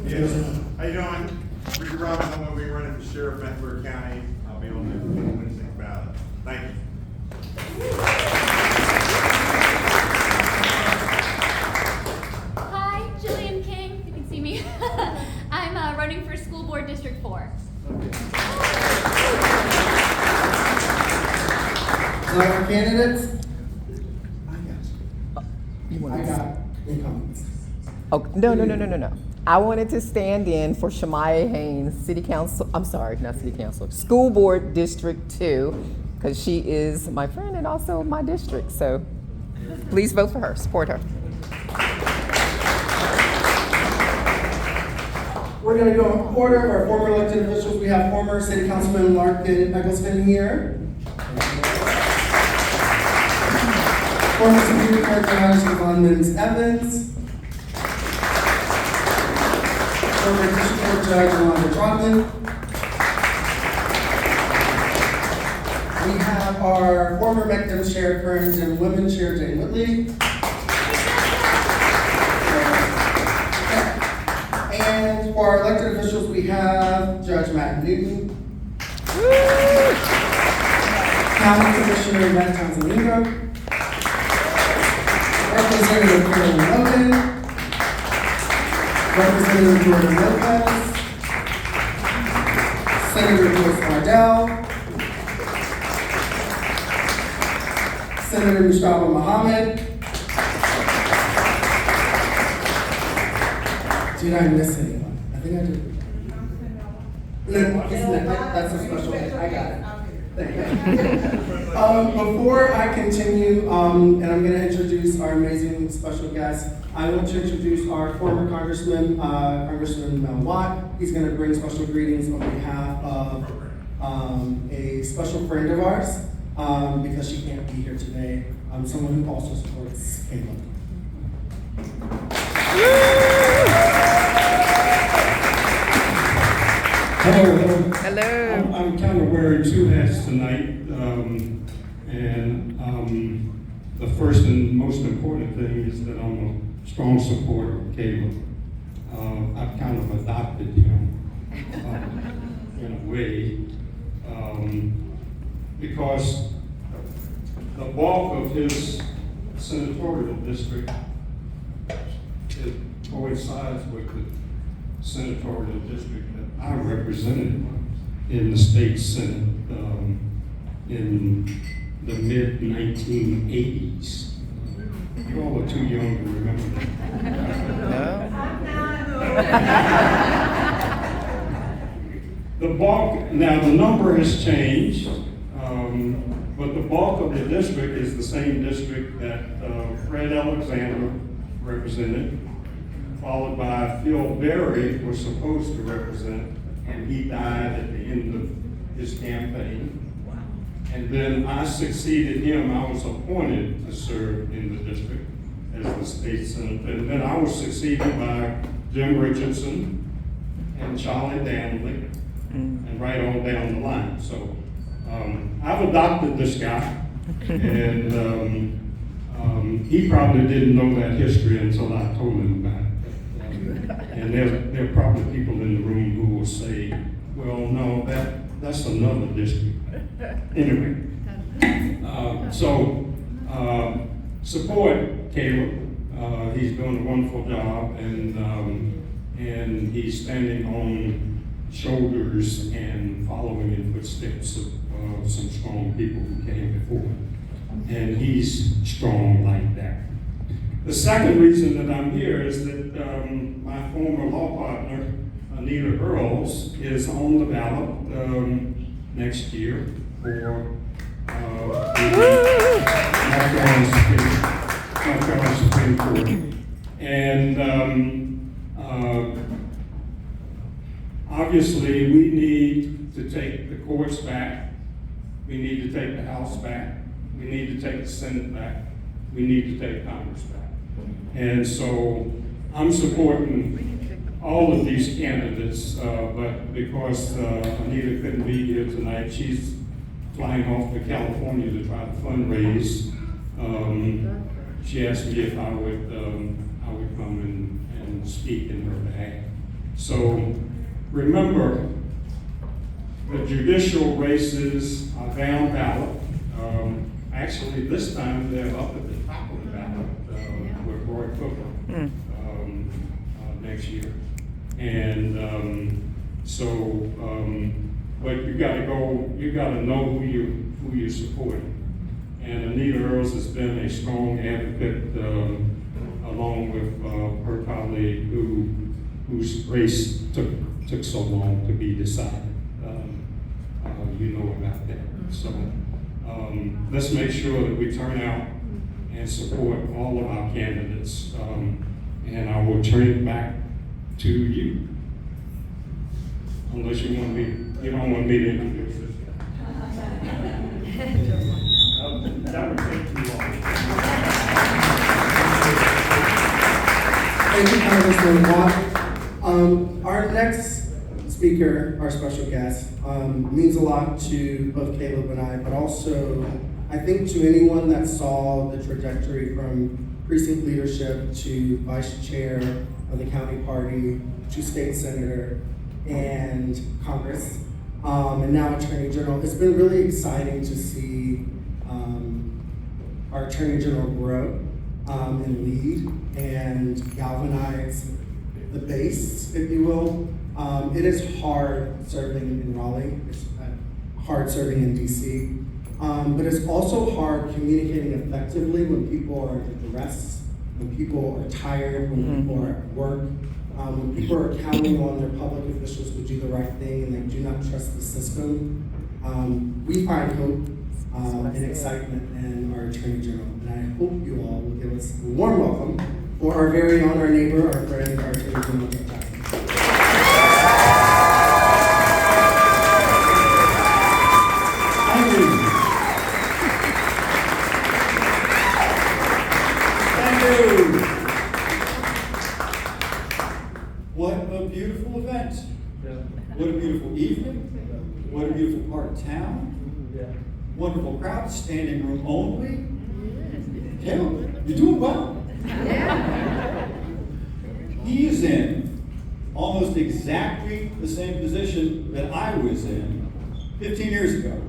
Yes. How you doing? Richard Robbins, I'm going to be running for sheriff of Mecklenburg County. I'll be on the Wednesday ballot. Thank you. Hi, Jillian King. You can see me. I'm running for School Board District 4. So our candidates, You I want got incumbents. Oh, no. I wanted to stand in for Shemaya Haynes, City Council, I'm sorry, not City Council, School Board District 2, because she is my friend and also my district. So please vote for her, support her. We're going to go in order of our former elected officials. We have former City Councilman Larkin Eggleston here. Former Superior Court Judge Yvonne Mims Evans. Former District Court Judge Yolanda Trotman. We have our former Mecklenburg Chair, current and Women's Chair Jane Whitley. And for our elected officials, we have Judge Matt Newton. County Commissioner Yvette Townsend-Ingram. Representative Carolyn Logan. Representative Jordan Lopez. Senator Joyce Mardell. Senator Mustafa Mohammed. Did I miss anyone? I think I did. That's a special hit. I got it. Thank you. Before I continue, and I'm going to introduce our amazing special guest, I want to introduce our former Congressman, Congressman Mel Watt. He's going to bring special greetings on behalf of a special friend of ours, because she can't be here today, someone who also supports Caleb. Hello. I'm kind of wearing two hats tonight, the first and most important thing is that I'm a strong supporter of Caleb. I've kind of adopted him in a way, because the bulk of his senatorial district coincides with the senatorial district that I represented in the state senate in the mid-1980s. You all are too young to remember that. The bulk, now the number has changed, but the bulk of the district is the same district that Fred Alexander represented, followed by Phil Berry was supposed to represent, and he died at the end of his campaign. And then I succeeded him. I was appointed to serve in the district as the state senator. And then I was succeeded by Jim Richardson and Charlie Danley, and right on down the line. So I've adopted this guy, and he probably didn't know that history until I told him about it. And there are probably people in the room who will say, well, no, that's another district. Anyway, support Caleb. He's doing a wonderful job, and he's standing on shoulders and following in footsteps of some strong people who came before him. And he's strong like that. The second reason that I'm here is that my former law partner, Anita Earls, is on the ballot next year for North Carolina Supreme Court. And obviously we need to take the courts back. We need to take the House back. We need to take the Senate back. We need to take Congress back. And so I'm supporting all of these candidates, but because Anita couldn't be here tonight, she's flying off to California to try to fundraise. She asked me if I would come and speak in her behalf. So remember, the judicial races are down ballot. Actually, this time they're up at the top of the ballot with Roy Cooper next year. And but you gotta know who you're supporting. And Anita Earls has been a strong advocate along with her colleague whose race took so long to be decided. You know about that. So let's make sure that we turn out and support all of our candidates. And I will turn it back to you. Unless you don't want me to introduce it. That would take too long. Thank you, Congressman Watt. Our next speaker, our special guest, means a lot to both Caleb and I, but also I think to anyone that saw the trajectory from precinct leadership to vice chair of the county party to state senator and Congress, and now Attorney General. It's been really exciting to see our Attorney General grow and lead and galvanize the base, if you will. It is hard serving in Raleigh, it's hard serving in DC, but it's also hard communicating effectively when people are at rest, when people are tired, when people are at work, when people are counting on their public officials to do the right thing and they do not trust the system. We find hope and excitement in our Attorney General, and I hope you all will give us a warm welcome for our very own, our neighbor, our friend, our Attorney General, Jeff Jackson. What a beautiful event. What a beautiful evening. What a beautiful part of town. Wonderful crowd, standing room only. Caleb, you're doing well. He is in almost exactly the same position that I was in 15 years ago.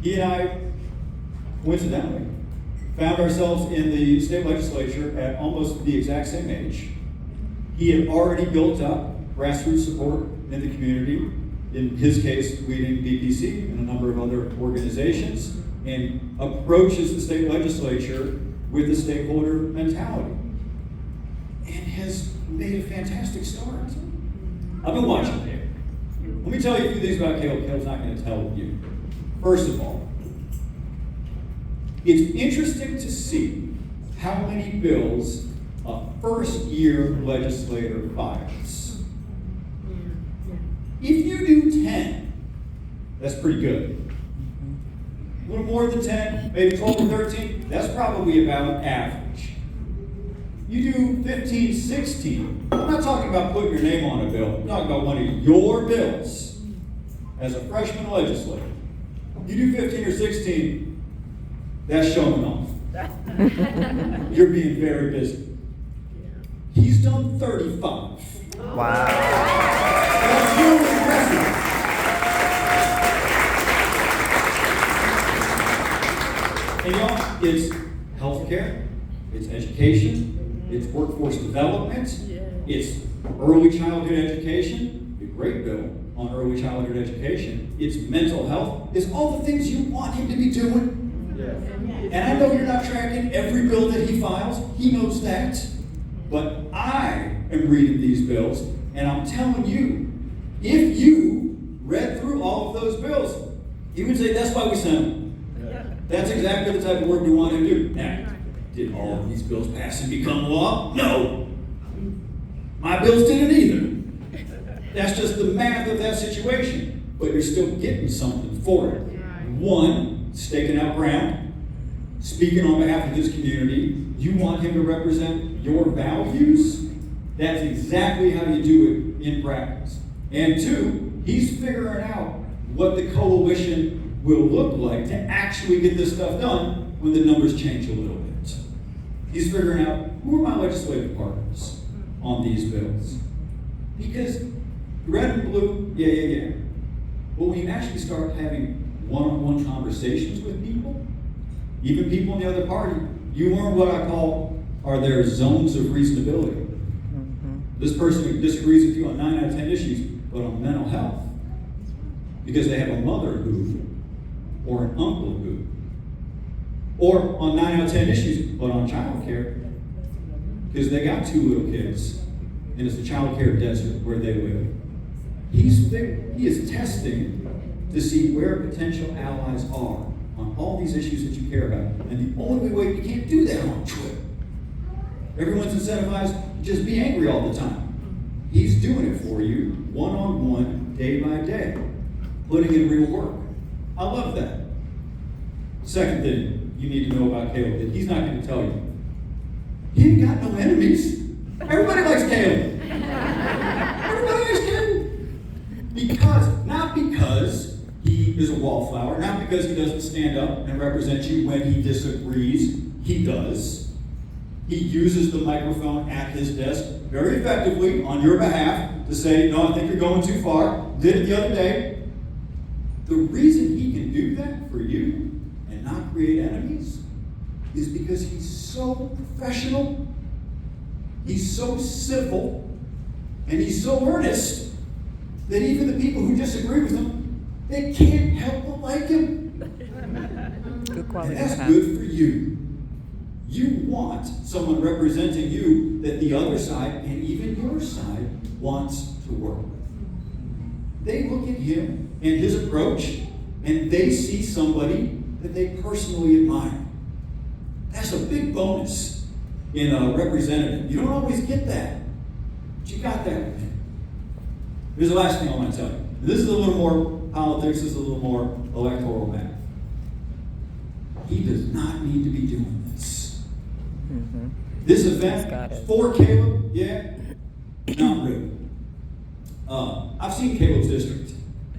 He and I, coincidentally, found ourselves in the state legislature at almost the exact same age. He had already built up grassroots support in the community, in his case, leading BPC and a number of other organizations, and approaches the state legislature with a stakeholder mentality, and has made a fantastic start. I've been watching Caleb. Let me tell you a few things about Caleb. Caleb's not going to tell you. First of all, it's interesting to see how many bills a first-year legislator files. If you do 10, that's pretty good. A little more than 10, maybe 12 or 13, that's probably about average. You do 15, 16, I'm not talking about putting your name on a bill, I'm talking about one of your bills as a freshman legislator. You do 15 or 16, that's showing off. You're being very busy. He's done 35. Wow. That's really impressive. And y'all, it's healthcare, it's education, it's workforce development, it's early childhood education, a great bill on early childhood education, it's mental health, it's all the things you want him to be doing. And I know you're not tracking every bill that he files, he knows that. But I am reading these bills, and I'm telling you, if you read through all of those bills, he would say, that's why we sent them. That's exactly the type of work we want him to do. Now, did all of these bills pass and become law? No. My bills didn't either. That's just the math of that situation. But you're still getting something for it. One, staking out ground, speaking on behalf of his community. You want him to represent your values? That's exactly how you do it in practice. And two, he's figuring out what the coalition will look like to actually get this stuff done when the numbers change a little bit. He's figuring out, who are my legislative partners on these bills? Because red and blue, yeah. But when you actually start having one-on-one conversations with people, even people in the other party, you learn what I call are their zones of reasonability. This person disagrees with you on 9 out of 10 issues, but on mental health, because they have a mother who, or an uncle who, or on 9 out of 10 issues, but on child care, because they got 2 little kids, and it's the child care desert where they live. He is testing to see where potential allies are on all these issues that you care about. And the only way, you can't do that on Twitter. Everyone's incentivized to just be angry all the time. He's doing it for you, one-on-one, day by day, putting in real work. I love that. Second thing you need to know about Caleb, that he's not going to tell you. He ain't got no enemies. Everybody likes Caleb. Everybody likes Caleb. Not because he is a wallflower, not because he doesn't stand up and represent you when he disagrees. He does. He uses the microphone at his desk very effectively on your behalf to say, no, I think you're going too far. Did it the other day. The reason he can do that for you and not create enemies is because he's so professional, he's so civil, and he's so earnest that even the people who disagree with him, they can't help but like him. Good quality. And that's good for you. You want someone representing you that the other side, and even your side, wants to work with. They look at him and his approach, and they see somebody that they personally admire. That's a big bonus in a representative. You don't always get that, but you got that with him. Here's the last thing I want to tell you. This is a little more politics, this is a little more electoral math. He does not need to be doing this. This event for Caleb, yeah, not really. I've seen Caleb's district.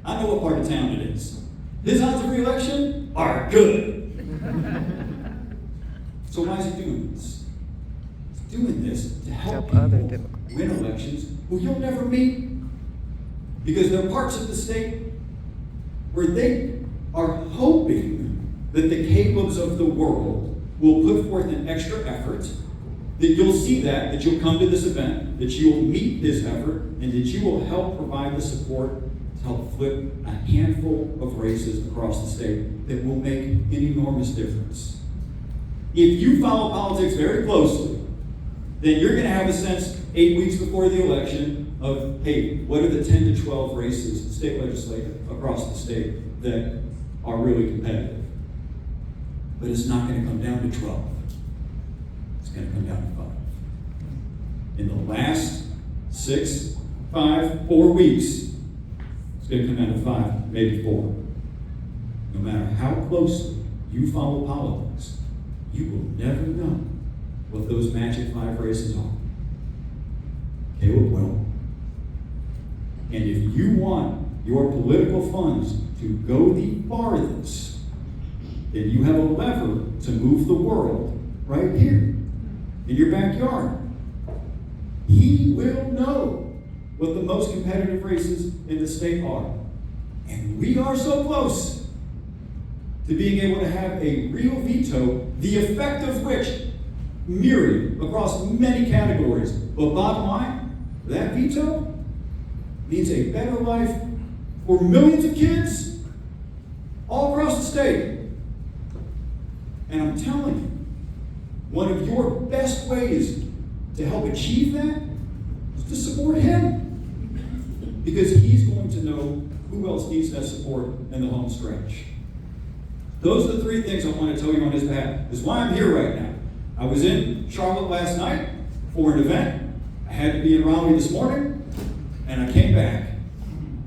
I know what part of town it is. His odds of re-election are good. So why is he doing this? He's doing this to help other people Democrats win elections who you'll never meet. Because there are parts of the state where they are hoping that the Calebs of the world will put forth an extra effort, that you'll see that you'll come to this event, that you will meet his effort, and that you will help provide the support to help flip a handful of races across the state that will make an enormous difference. If you follow politics very closely, then you're going to have a sense 8 weeks before the election of, hey, what are the 10 to 12 races, state legislative, across the state that are really competitive? But it's not going to come down to 12. It's going to come down to 5. In the last 4 weeks, it's going to come down to 5, maybe 4. No matter how closely you follow politics, you will never know what those magic 5 races are. Caleb will. And if you want your political funds to go the farthest, then you have a lever to move the world right here in your backyard. He will know what the most competitive races in the state are. And we are so close to being able to have a real veto, the effect of which myriad across many categories. But bottom line, that veto means a better life for millions of kids all across the state. And I'm telling you, one of your best ways to help achieve that is to support him. Because he's going to know who else needs that support in the home stretch. Those are the 3 things I want to tell you on his behalf. That's why I'm here right now. I was in Charlotte last night for an event. I had to be in Raleigh this morning. And I came back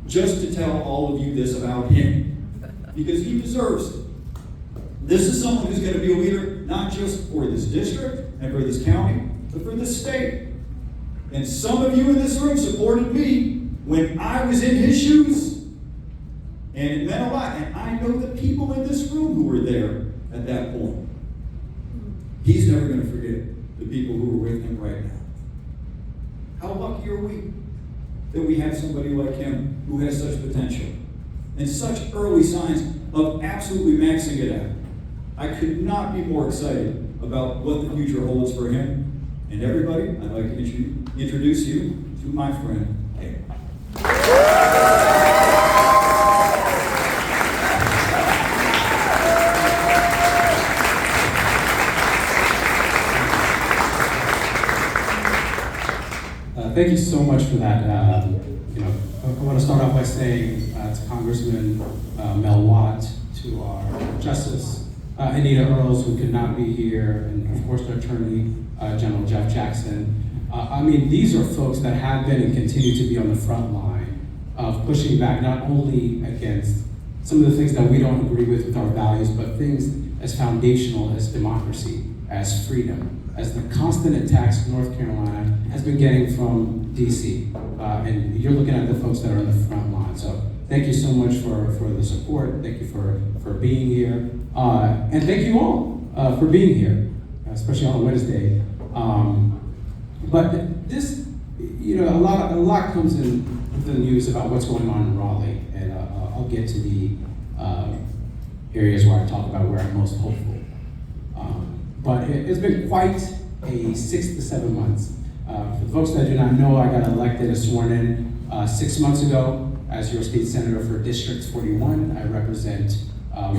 just to tell all of you this about him. Because he deserves it. This is someone who's going to be a leader not just for this district and for this county, but for this state. And some of you in this room supported me when I was in his shoes. And it meant a lot. And I know the people in this room who were there at that point. He's never going to forget the people who are with him right now. How lucky are we that we have somebody like him who has such potential and such early signs of absolutely maxing it out. I could not be more excited about what the future holds for him. And everybody, I'd like to introduce you to my friend, Atty. Thank you so much for that. I want to start off by saying to Congressman Mel Watt, to our Justice Anita Earls, who could not be here, and of course, our Attorney General Jeff Jackson. These are folks that have been and continue to be on the front line of pushing back not only against some of the things that we don't agree with our values, but things as foundational as democracy, as freedom, as the constant attacks North Carolina has been getting from DC. And you're looking at the folks that are on the front line. So thank you so much for the support. Thank you for being here. And thank you all for being here, especially on Wednesday. But this, a lot comes in with the news about what's going on in Raleigh. And I'll get to the areas where I talk about where I'm most hopeful. But it's been quite a 6 to 7 months. For the folks that do not know, I got elected and sworn in 6 months ago as your state senator for District 41. I represent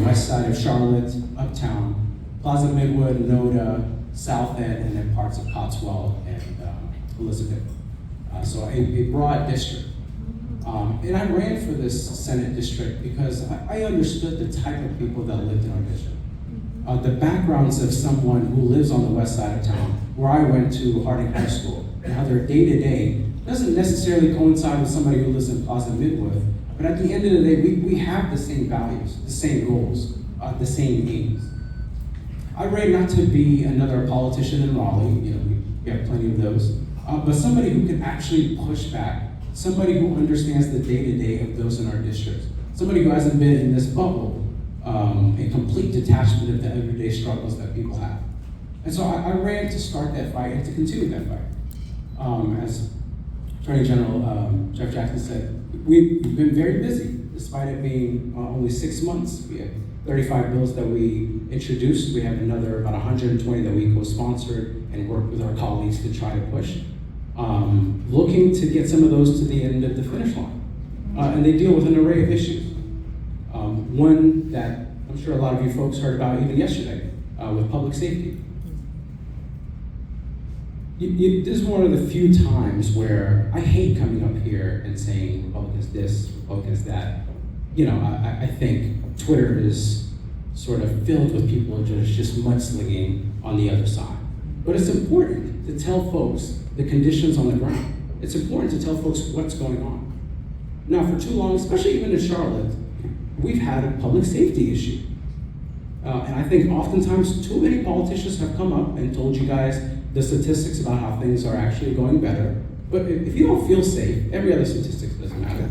west side of Charlotte, Uptown, Plaza Midwood, Noda, South End, and then parts of Cotswold and Elizabeth. So a broad district. And I ran for this Senate district because I understood the type of people that lived in our district. The backgrounds of someone who lives on the west side of town, where I went to Harding High School, and how their day-to-day doesn't necessarily coincide with somebody who lives in Plaza Midwood, but at the end of the day, we have the same values, the same goals, the same aims. I ran not to be another politician in Raleigh, we have plenty of those, but somebody who can actually push back, somebody who understands the day-to-day of those in our districts, somebody who hasn't been in this bubble, a complete detachment of the everyday struggles that people have. And so I ran to start that fight and to continue that fight. As Attorney General Jeff Jackson said, we've been very busy, despite it being only 6 months. We have 35 bills that we introduced. We have another about 120 that we co-sponsored and worked with our colleagues to try to push. Looking to get some of those to the end of the finish line. And they deal with an array of issues. One that I'm sure a lot of you folks heard about even yesterday with public safety. This is one of the few times where I hate coming up here and saying Republicans this, Republicans that. I think Twitter is sort of filled with people just mudslinging on the other side. But it's important to tell folks the conditions on the ground. It's important to tell folks what's going on. Now, for too long, especially even in Charlotte, we've had a public safety issue. And I think oftentimes too many politicians have come up and told you guys the statistics about how things are actually going better. But if you don't feel safe, every other statistic doesn't matter.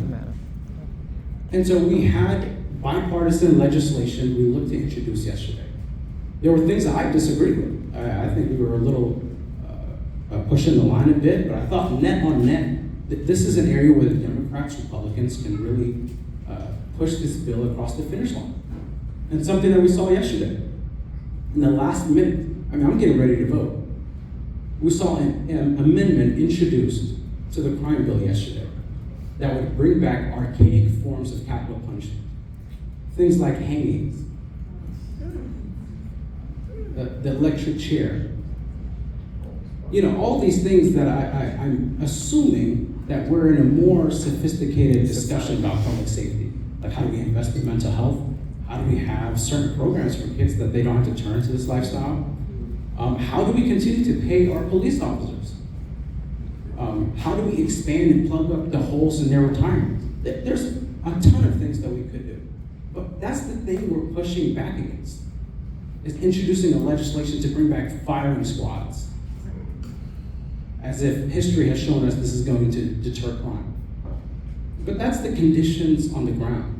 And so we had bipartisan legislation we looked to introduce yesterday. There were things that I disagreed with. I think we were a little pushing the line a bit, but I thought net on net, this is an area where the Democrats, Republicans can really push this bill across the finish line. And something that we saw yesterday. In the last minute, I'm getting ready to vote. We saw an amendment introduced to the crime bill yesterday that would bring back archaic forms of capital punishment. Things like hangings, the electric chair. All these things that I'm assuming that we're in a more sophisticated discussion about public safety. Like, how do we invest in mental health? How do we have certain programs for kids that they don't have to turn to this lifestyle? How do we continue to pay our police officers? How do we expand and plug up the holes in their retirement? There's a ton of things that we could do. But that's the thing we're pushing back against, is introducing a legislation to bring back firing squads. As if history has shown us this is going to deter crime. But that's the conditions on the ground.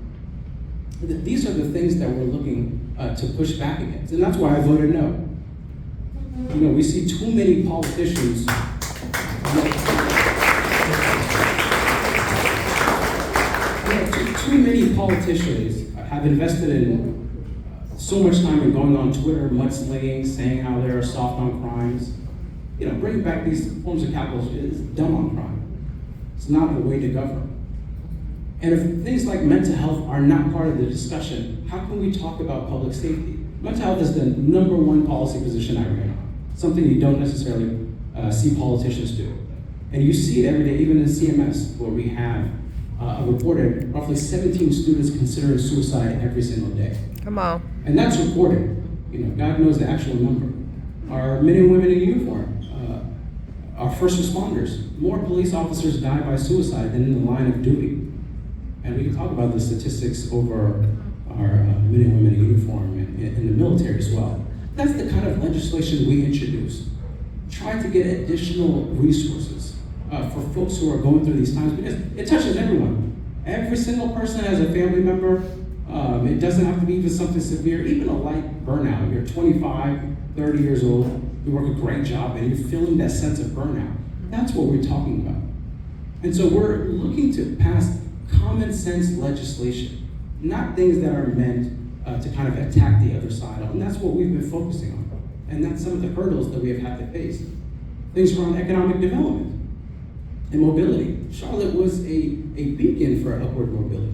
These are the things that we're looking to push back against, and that's why I voted no. We see too many politicians. many politicians have invested in so much time in going on Twitter, mudslinging, saying how they're soft on crimes. You know, bringing back these forms of capital is dumb on crime. It's not a way to govern. And if things like mental health are not part of the discussion, how can we talk about public safety? Mental health is the #1 policy position I ran on, something you don't necessarily see politicians do. And you see it every day, even in CMS, where we have reported roughly 17 students considering suicide every single day. Come on. And that's reported. You know, God knows the actual number. Our men and women in uniform, our first responders, more police officers die by suicide than in the line of duty. And we can talk about the statistics over our men and women in uniform in the military as well. That's the kind of legislation we introduce. Try to get additional resources for folks who are going through these times, because it touches everyone. Every single person has a family member. It doesn't have to be even something severe, even a light burnout. You're 25, 30 years old, you work a great job, and you're feeling that sense of burnout. That's what we're talking about. And so we're looking to pass common sense legislation, not things that are meant to kind of attack the other side. And that's what we've been focusing on. And that's some of the hurdles that we have had to face. Things around economic development and mobility. Charlotte was a beacon for upward mobility.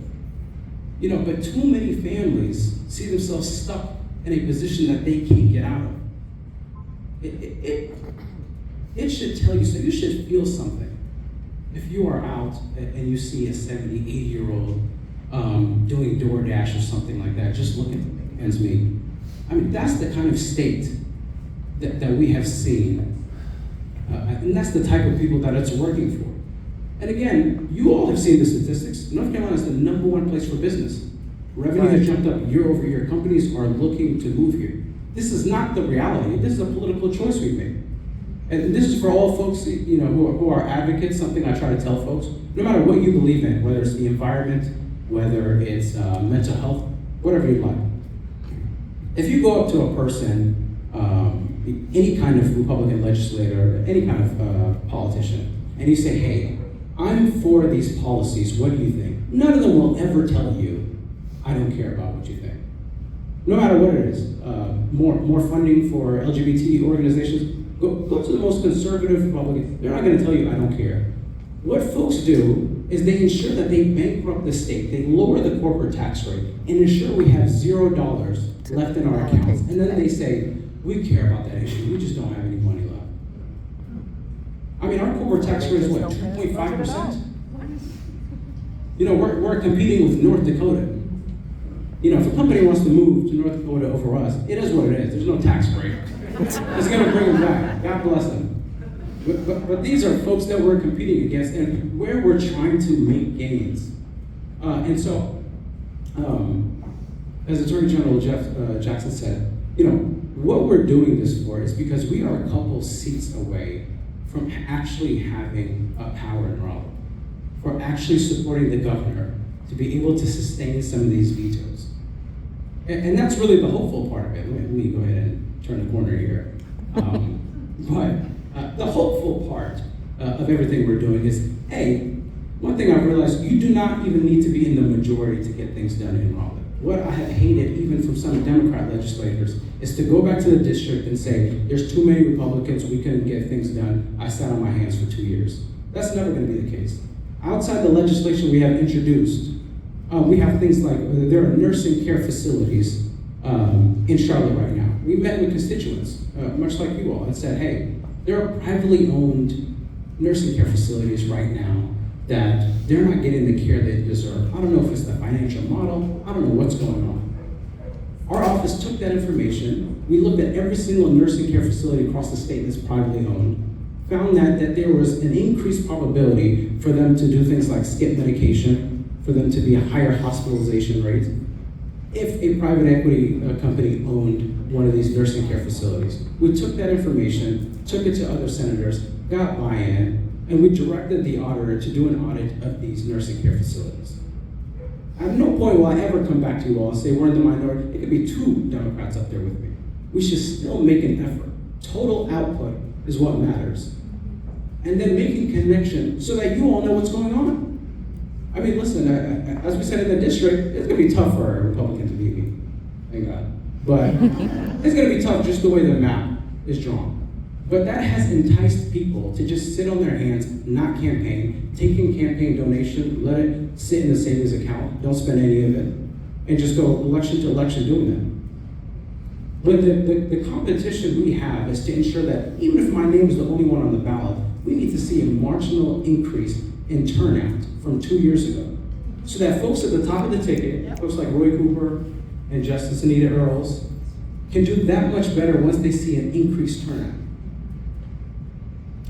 You know, but too many families see themselves stuck in a position that they can't get out of. It should tell you, so you should feel something. If you are out and you see a 70, 80-year-old doing DoorDash or something like that, just looking to make ends meet. I mean, that's the kind of state that we have seen. And that's the type of people that it's working for. And again, you all have seen the statistics. North Carolina is the #1 place for business. Revenue has jumped up year over year. Companies are looking to move here. This is not the reality. This is a political choice we've made. And this is for all folks, you know, who are advocates, something I try to tell folks. No matter what you believe in, whether it's the environment, whether it's mental health, whatever you like. If you go up to a person, any kind of Republican legislator, any kind of politician, and you say, hey, I'm for these policies, what do you think? None of them will ever tell you, I don't care about what you think. No matter what it is, more funding for LGBT organizations, go to the most conservative Republican, they're not gonna tell you, I don't care. What folks do is they ensure that they bankrupt the state, they lower the corporate tax rate, and ensure we have $0 left in our accounts. And then they say, we care about that issue, we just don't have any money left. I mean, our corporate tax rate is what, 2.5%? You know, we're competing with North Dakota. You know, if a company wants to move to North Dakota over us, it is what it is, there's no tax break. It's gonna bring them back, God bless them. But these are folks that we're competing against and where we're trying to make gains. And so, as Attorney General Jeff Jackson said, you know, what we're doing this for is because we are a couple seats away from actually having power in Raleigh, for actually supporting the governor to be able to sustain some of these vetoes. And that's really the hopeful part of it. Let me go ahead and turn the corner here. But the hopeful part of everything we're doing is, hey, one thing I've realized, you do not even need to be in the majority to get things done in Raleigh. What I have hated, even from some Democrat legislators, is to go back to the district and say, there's too many Republicans, we couldn't get things done, I sat on my hands for 2 years. That's never gonna be the case. Outside the legislation we have introduced, we have things like, there are nursing care facilities in Charlotte right now. We met with constituents, much like you all, and said, hey, there are privately owned nursing care facilities right now that they're not getting the care they deserve. I don't know if it's the financial model, I don't know what's going on. Our office took that information, we looked at every single nursing care facility across the state that's privately owned, found that there was an increased probability for them to do things like skip medication, for them to be a higher hospitalization rate, if a private equity company owned one of these nursing care facilities. We took that information, took it to other senators, got buy-in, and we directed the auditor to do an audit of these nursing care facilities. At no point will I ever come back to you all and say we're in the minority. It could be 2 Democrats up there with me. We should still make an effort. Total output is what matters. And then making connection so that you all know what's going on. I mean, listen, as we said in the district, it's gonna be tough for a Republican to beat me, thank God. But it's gonna be tough just the way the map is drawn. But that has enticed people to just sit on their hands, not campaign, taking campaign donation, let it sit in the savings account, don't spend any of it, and just go election to election doing that. But the competition we have is to ensure that even if my name is the only one on the ballot, we need to see a marginal increase in turnout from 2 years ago. So that folks at the top of the ticket, folks like Roy Cooper and Justice Anita Earls, can do that much better once they see an increased turnout.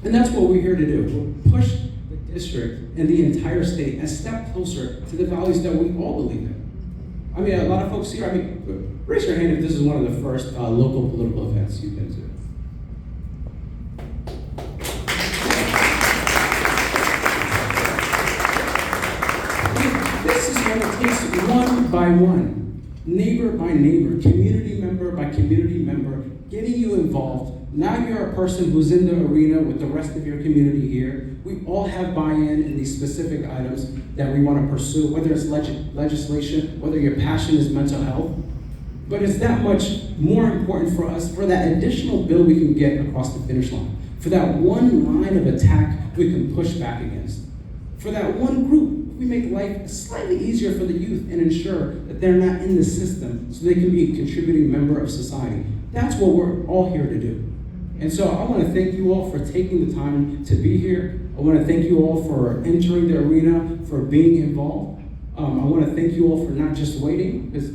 And that's what we're here to do. We'll push the district and the entire state a step closer to the values that we all believe in. I mean, a lot of folks here, raise your hand if this is one of the first local political events you've been to. This is what it takes, one by one, neighbor by neighbor, community member by community member, getting you involved. Now you're a person who's in the arena with the rest of your community here. We all have buy-in in these specific items that we want to pursue, whether it's legislation, whether your passion is mental health. But it's that much more important for us, for that additional bill we can get across the finish line, for that one line of attack we can push back against, for that one group we make life slightly easier for the youth and ensure that they're not in the system so they can be a contributing member of society. That's what we're all here to do. And so I want to thank you all for taking the time to be here. I want to thank you all for entering the arena, for being involved. I want to thank you all for not just waiting, because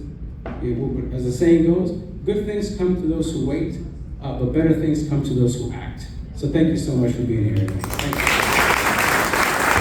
as the saying goes, good things come to those who wait, but better things come to those who act. So thank you so much for being here. Thank you.